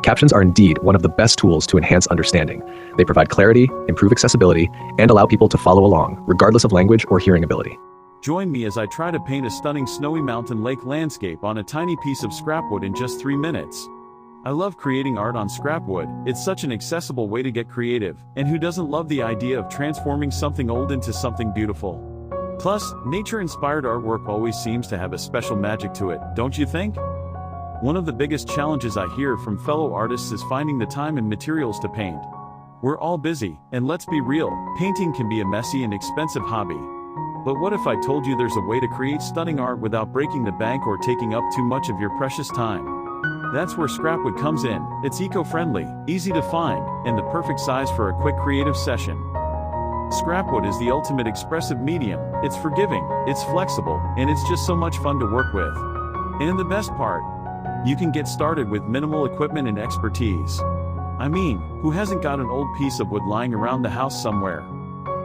Captions are indeed one of the best tools to enhance understanding. They provide clarity, improve accessibility, and allow people to follow along, regardless of language or hearing ability. Join me as I try to paint a stunning snowy mountain lake landscape on a tiny piece of scrapwood in just 3 minutes. I love creating art on scrapwood. It's such an accessible way to get creative, and who doesn't love the idea of transforming something old into something beautiful? Plus, nature-inspired artwork always seems to have a special magic to it, don't you think? One of the biggest challenges I hear from fellow artists is finding the time and materials to paint. We're all busy, and let's be real, painting can be a messy and expensive hobby. But what if I told you there's a way to create stunning art without breaking the bank or taking up too much of your precious time? That's where scrapwood comes in. It's eco-friendly, easy to find, and the perfect size for a quick creative session. Scrapwood is the ultimate expressive medium. It's forgiving, it's flexible, and it's just so much fun to work with. And the best part, you can get started with minimal equipment and expertise. I mean, who hasn't got an old piece of wood lying around the house somewhere?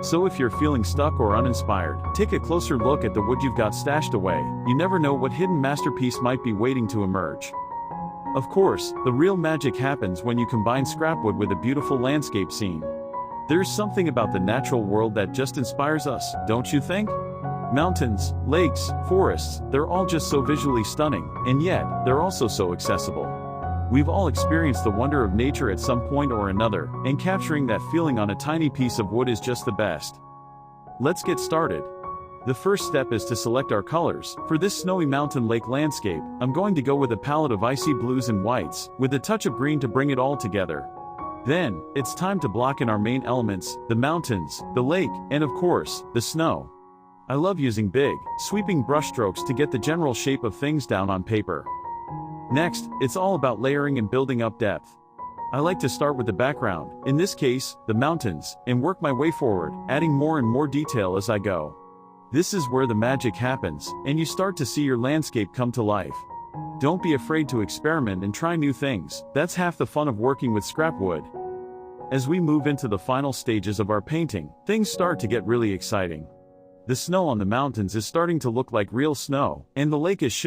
So if you're feeling stuck or uninspired, take a closer look at the wood you've got stashed away. You never know what hidden masterpiece might be waiting to emerge. Of course, the real magic happens when you combine scrapwood with a beautiful landscape scene. There's something about the natural world that just inspires us, don't you think? Mountains, lakes, forests, they're all just so visually stunning, and yet, they're also so accessible. We've all experienced the wonder of nature at some point or another, and capturing that feeling on a tiny piece of wood is just the best. Let's get started. The first step is to select our colors. For this snowy mountain lake landscape, I'm going to go with a palette of icy blues and whites, with a touch of green to bring it all together. Then, it's time to block in our main elements, the mountains, the lake, and of course, the snow. I love using big, sweeping brushstrokes to get the general shape of things down on paper. Next, it's all about layering and building up depth. I like to start with the background, in this case, the mountains, and work my way forward, adding more and more detail as I go. This is where the magic happens, and you start to see your landscape come to life. Don't be afraid to experiment and try new things. That's half the fun of working with scrapwood. As we move into the final stages of our painting, things start to get really exciting. The snow on the mountains is starting to look like real snow, and the lake is shimmering